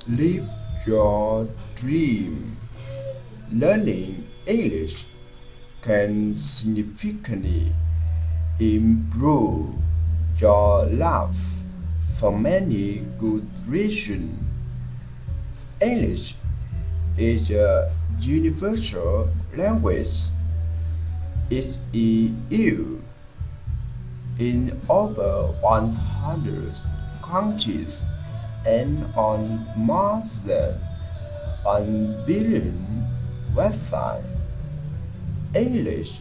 Live your dream. Learning English can significantly improve your life for many good reasons. English is a universal language. It's used in over 100 countries and on more than 1 billion websites. English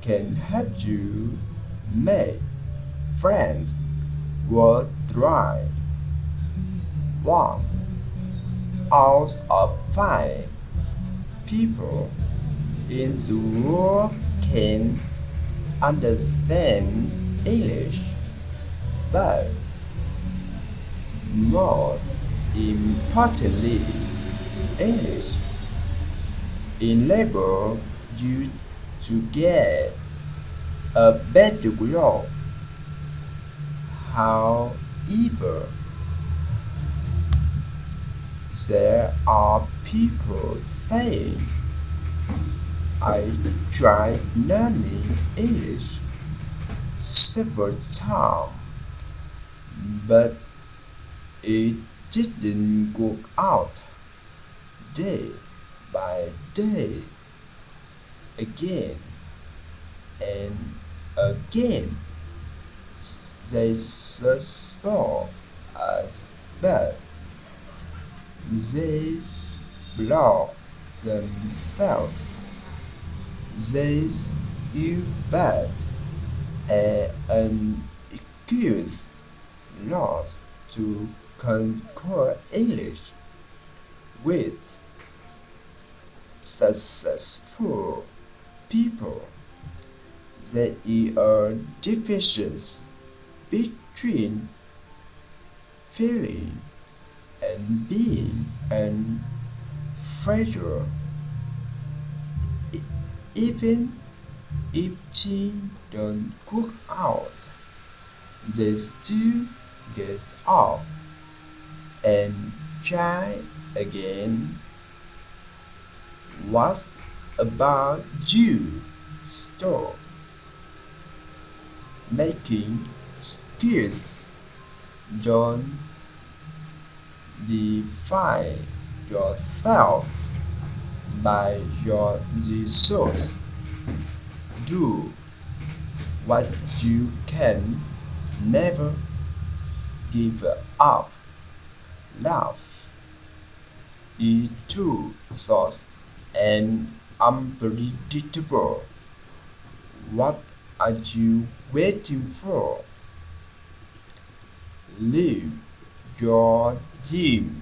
can help you make friends worldwide. One out of five people in the world can understand English, but more importantly, English enables you to get a better growth. However, there are people saying, I tried learning English several times, but it didn't work out. Day by day, again and again, they stop us, but they block themselves. They use bad an excuse not to conquer English. With successful people, there is a difference between feeling and being and fragile. Even if things don't work out, they still get up and try again. What about you? Stop making excuses. Don't define yourself by your results. Do what you can. Never give up. Love is too soft and unpredictable. What are you waiting for? Live your dream.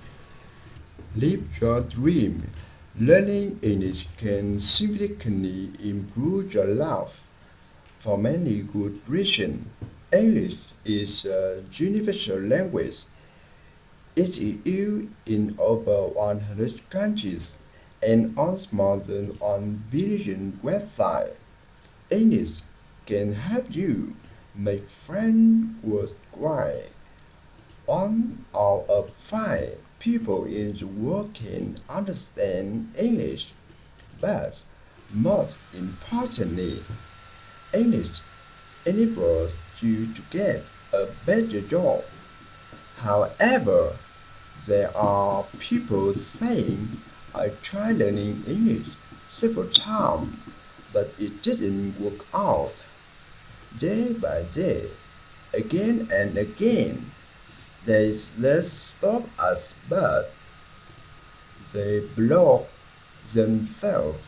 Live your dream. Learning English can significantly improve your life for many good reasons. English is a universal language. It is used in over 100 countries and on more than 1 billion websites. English can help you make friends worldwide. One out of five people in the world can understand English, but most importantly, English enables you to get a better job. However, there are people saying, I tried learning English several times, but it didn't work out. Day by day, again and again, they stop us, but they block themselves.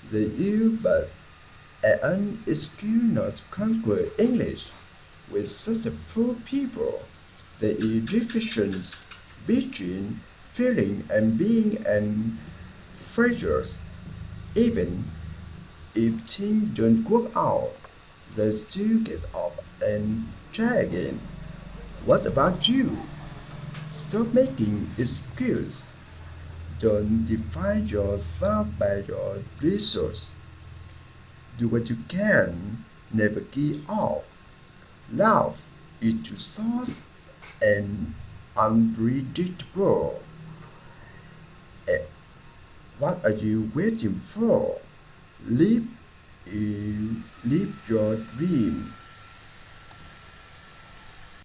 They use but an excuse not to conquer English. With successful people, there is difference between feeling and being and fragile. Even if things don't work out, they still get up and try again. What about you? Stop making excuses. Don't define yourself by your results. Do what you can. Never give up. Love is too soft and unpredictable. What are you waiting for? Live, live your dream.